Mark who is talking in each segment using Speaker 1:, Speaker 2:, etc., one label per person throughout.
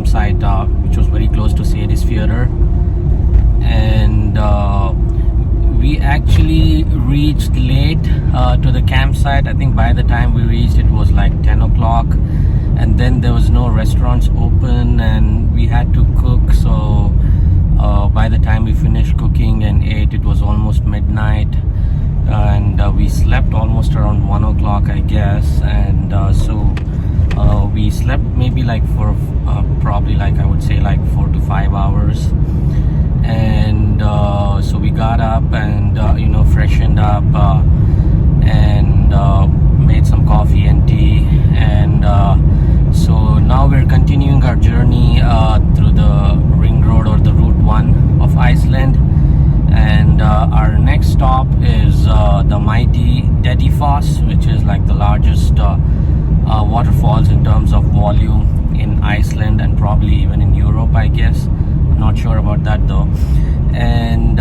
Speaker 1: campsite, which was very close to Sadie's Theater, and we actually reached late to the campsite. I think by the time we reached, it was like 10 o'clock, and then there was no restaurants open, and we had to cook. So by the time we finished cooking and ate, it was almost midnight, and we slept almost around 1 o'clock, I guess. And so we slept maybe like for probably like I would say like 4 to 5 hours. And so we got up and freshened up and made some coffee and tea, and so now we're continuing our journey through the ring road, or the Route 1 of Iceland, and our next stop is the mighty Dettifoss, which is like the largest waterfalls in terms of volume in Iceland, and probably even in Europe, I guess. I'm not sure about that though. And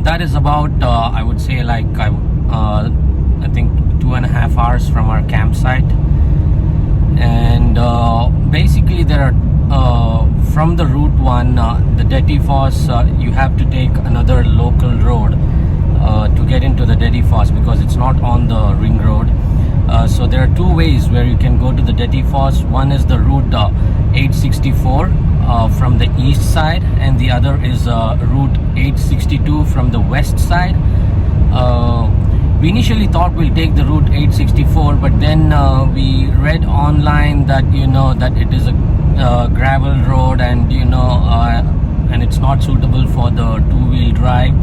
Speaker 1: that is about I would say like I think 2.5 hours from our campsite. And basically there are from the Route 1, the Dettifoss, you have to take another local road to get into the Dettifoss, because it's not on the ring road. So there are two ways where you can go to the Dettifoss. One is the Route 864 from the east side, and the other is Route 862 from the west side. We initially thought we'll take the Route 864, but then we read online that that it is a gravel road, and and it's not suitable for the two-wheel drive.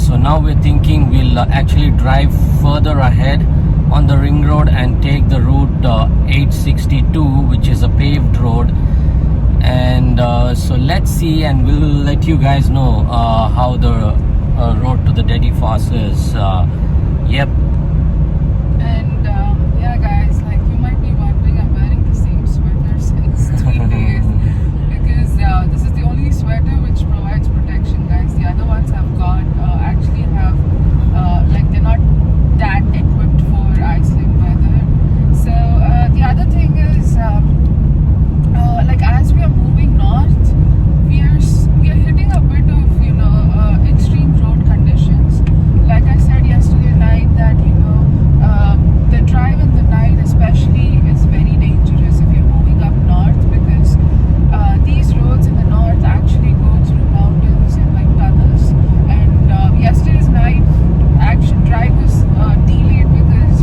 Speaker 1: So now we're thinking we'll actually drive further ahead on the ring road and take the Route 862, which is a paved road. And so let's see, and we'll let you guys know how the road to the Dettifoss is. Yep.
Speaker 2: And yeah, guys, like you might be wondering, I'm wearing the same sweater since 3 days because this is the only sweater which provides protection, guys. The other ones I've got actually have like they're not that equipped for Iceland weather. So the other thing is like as we are moving north, we are hitting a bit of extreme road conditions. Like I said yesterday night that the drive in the night especially is very dangerous if you're moving up north, because these roads in the north actually go through mountains and like tunnels. And yesterday's night drive was delayed because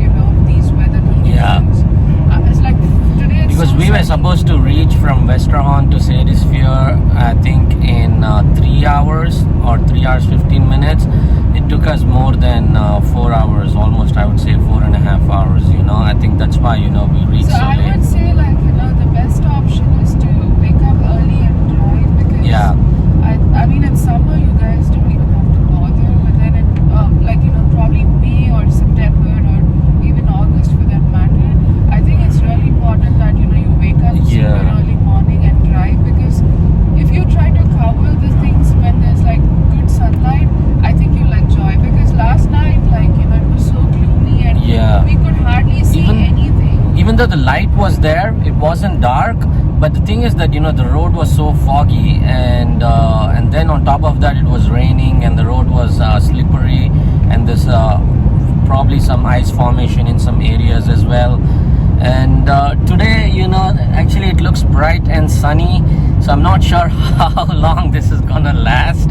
Speaker 2: these weather conditions.
Speaker 1: Yeah.
Speaker 2: It's like today it's
Speaker 1: Because we were supposed to reach from Westerholm to Sadie's Theater, I think in 3 hours or 3 hours 15 minutes. It took us more than 4 hours, almost I would say 4.5 hours. I think that's why we reached so late.
Speaker 2: I would say like the best option is to wake up early and drive, because I mean in summer you guys don't even have to bother, but then in probably May or September or even August for that matter, I think it's really important that you wake up super early morning and drive, because if you try to cover the things when there's like good sunlight, I think you'll enjoy, because last night it was so gloomy and we could hardly see anything.
Speaker 1: Even though the light was there, it wasn't dark. But the thing is that the road was so foggy, and then on top of that it was raining, and the road was slippery, and there's probably some ice formation in some areas as well. And today actually it looks bright and sunny, so I'm not sure how long this is gonna last.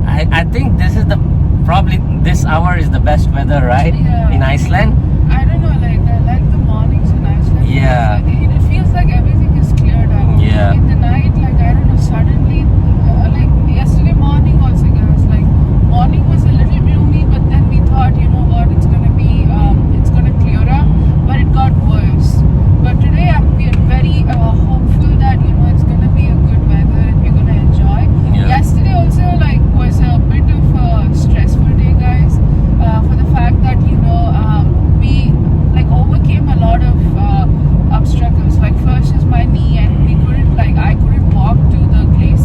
Speaker 1: I think probably this hour is the best weather, right? In Iceland.
Speaker 2: I don't know, I like the mornings in Iceland.
Speaker 1: Yeah.
Speaker 2: It feels like everything is cleared up.
Speaker 1: Yeah.
Speaker 2: In the night, I don't know, suddenly, like yesterday morning also, guys, morning was a little gloomy, but then we thought, it's gonna clear up, but it got worse. But today we are very hopeful that it's gonna be a good weather and we're gonna enjoy. Yesterday also was a bit of a stressful day, guys, for the fact that we overcame a lot of obstacles. Like first is my knee, and I couldn't walk to the glacier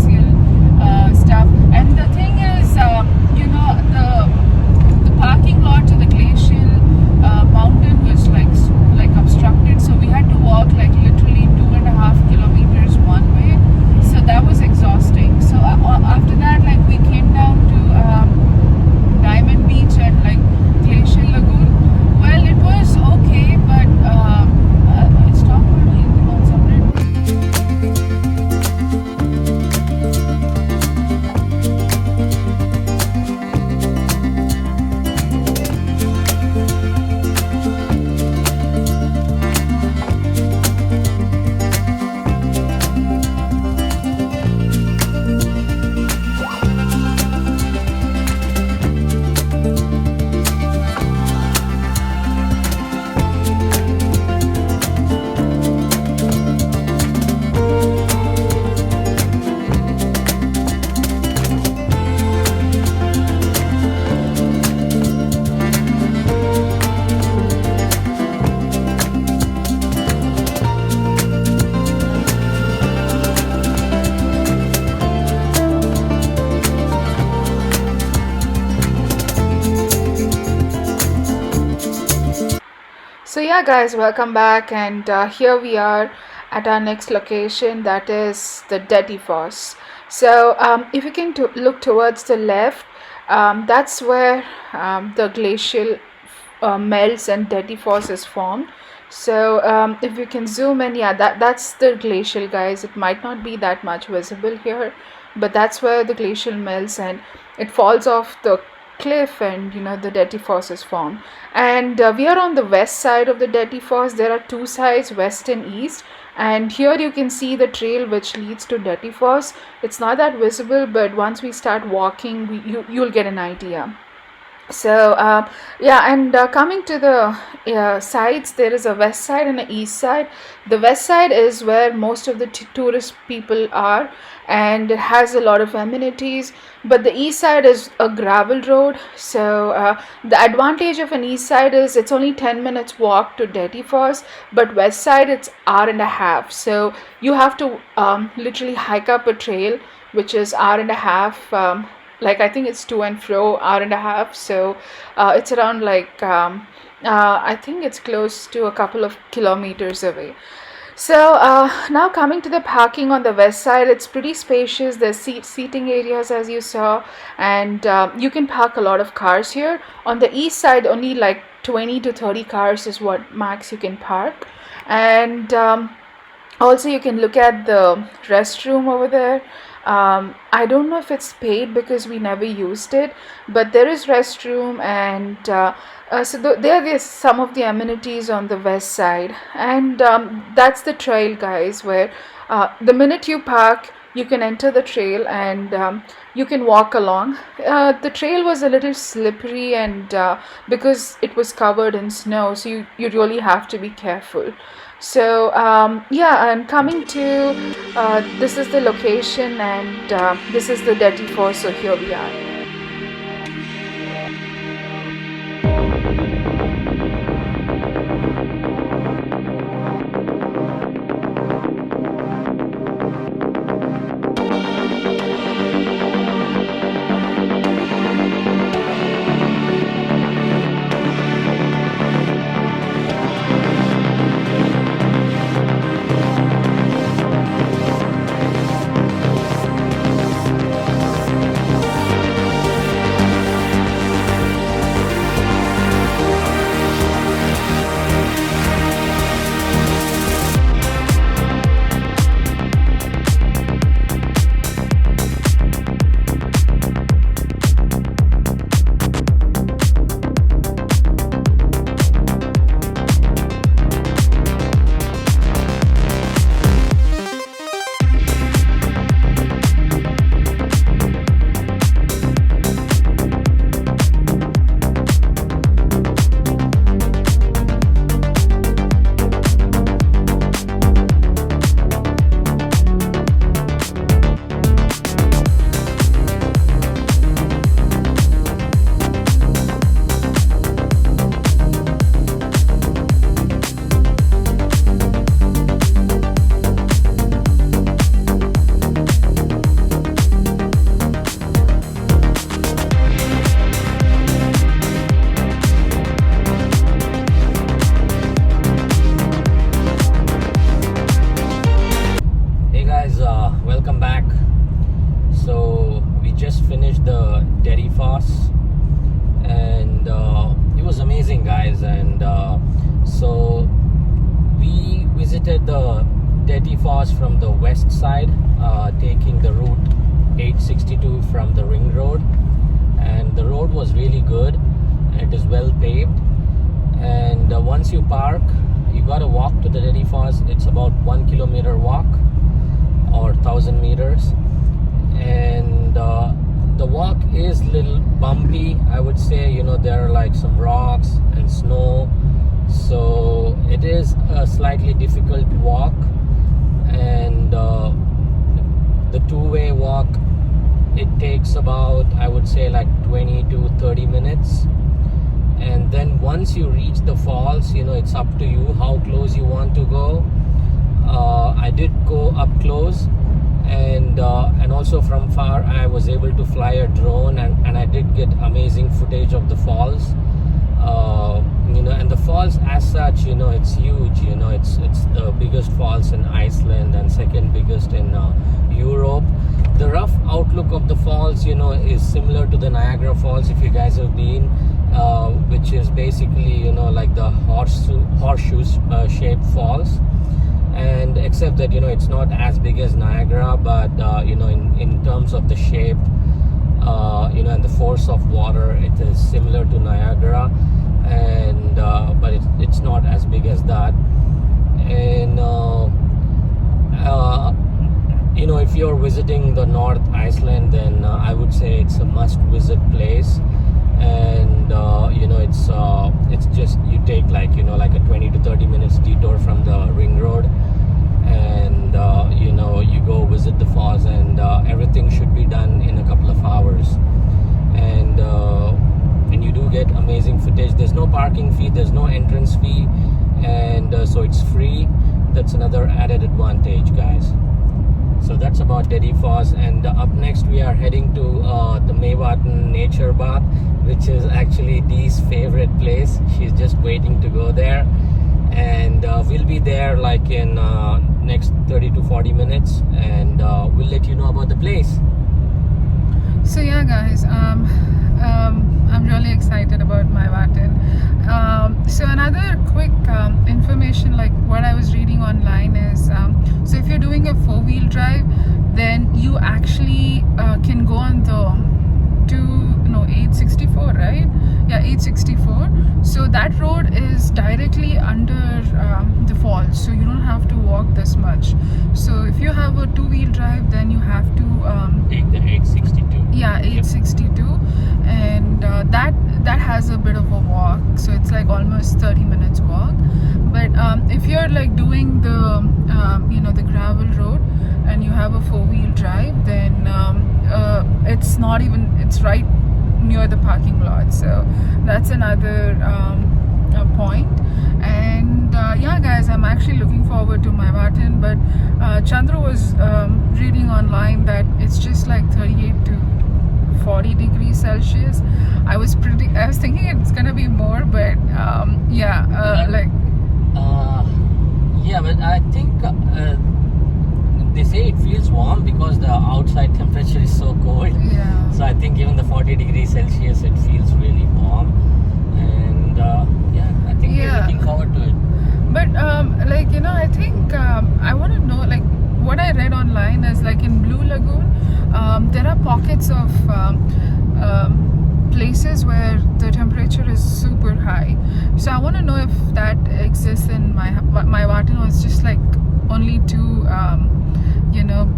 Speaker 2: yeah, guys, welcome back, and here we are at our next location, that is the Dettifoss. So, if you can look towards the left, that's where the glacial melts and Dettifoss is formed. So, if you can zoom in, yeah, that's the glacial, guys. It might not be that much visible here, but that's where the glacial melts and it falls off the cliff, and the Dettifoss is formed. And we are on the west side of the Dettifoss. There are two sides, west and east, and here you can see the trail which leads to Dettifoss. It's not that visible, but once we start walking, you'll get an idea. So yeah, and coming to the sides, there is a west side and an east side. The west side is where most of the tourist people are, and it has a lot of amenities. But the east side is a gravel road. So the advantage of an east side is it's only 10 minutes walk to Dettifoss, but west side it's hour and a half. So you have to literally hike up a trail which is hour and a half. Like I think it's to and fro hour and a half, so it's around like I think it's close to a couple of kilometers away. So now coming to the parking on the west side, it's pretty spacious. There's seating areas as you saw, and you can park a lot of cars here. On the east side, only like 20 to 30 cars is what max you can park. And also you can look at the restroom over there. I don't know if it's paid because we never used it, but there is restroom, and there is some of the amenities on the west side. And that's the trail, guys, where the minute you park, you can enter the trail, and you can walk along. The trail was a little slippery, and because it was covered in snow, so you really have to be careful. So yeah, and coming to this is the location, and this is the Dettifoss. So here we are.
Speaker 1: Welcome back. So we just finished the Dettifoss, and it was amazing, guys. And so we visited the Dettifoss from the west side, taking the route 862 from the ring road, and the road was really good. It is well paved, and once you park, you got to walk to the Dettifoss. It's about 1 kilometer walk or 1,000 meters, and the walk is a little bumpy, I would say. There are like some rocks and snow, so it is a slightly difficult walk. And the two-way walk, it takes about, I would say, like 20 to 30 minutes. And then once you reach the falls, it's up to you how close you want to go. I did go up close, and also from far I was able to fly a drone, and I did get amazing footage of the falls. And the falls as such, it's huge. It's the biggest falls in Iceland and second biggest in Europe. The rough outlook of the falls, is similar to the Niagara Falls, if you guys have been, which is basically, like the horseshoe shaped falls. And except that, it's not as big as Niagara, but in terms of the shape, and the force of water, it is similar to Niagara, and but it's not as big as that. And if you're visiting the North Iceland, then I would say it's a must-visit place. And it's just, you take like a 20 to 30 minutes detour from the ring road, and you go visit the falls, and everything should be done in a couple of hours. And you do get amazing footage. There's no parking fee, there's no entrance fee, and so it's free. That's another added advantage, guys. So that's about Dettifoss. And up next we are heading to the Meyvatn nature bath, which is actually Dee's favorite place. She's just waiting to go there, and we'll be there like in next 30 to 40 minutes, and we'll let you know about the place.
Speaker 2: So yeah, guys, I'm really excited about Meyvatn. So another quick information, like what I was reading online is, so if you're doing a 4-wheel drive, then you actually can go on the 864, right? Yeah, 864. So that road is directly under the falls, so you don't have to walk this much. So if you have a 2-wheel drive, then you have to
Speaker 1: Take the 862.
Speaker 2: yeah, 862, and that has a bit of a walk, so it's like almost 30 minutes walk. But if you're like doing the the gravel road and you have a 4-wheel drive, then it's not even, it's right near the parking lot, so that's another point. And yeah, guys, I'm actually looking forward to Meyvatn, but Chandra was reading online that it's just like 38 to 40 degrees Celsius. I was thinking it's gonna be more, but
Speaker 1: yeah, but I think they say it feels warm because the outside temperature is so cold.
Speaker 2: Yeah.
Speaker 1: So I think even the 40 degrees Celsius, it feels really warm. And I think we're looking forward to it.
Speaker 2: But I think I want to know, like, what I read online is like in Blue Lagoon, there are pockets of places where the temperature is super high. So I want to know if that exists in Meyvatn, or it's just like only two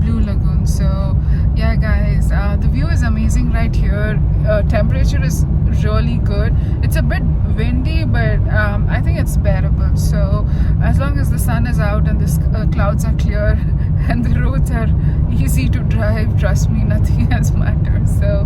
Speaker 2: Blue Lagoon. So yeah, guys, the view is amazing right here. Temperature is really good. It's a bit windy, but I think it's bearable. So as long as the sun is out and the clouds are clear and the roads are easy to drive, trust me, nothing else matters. So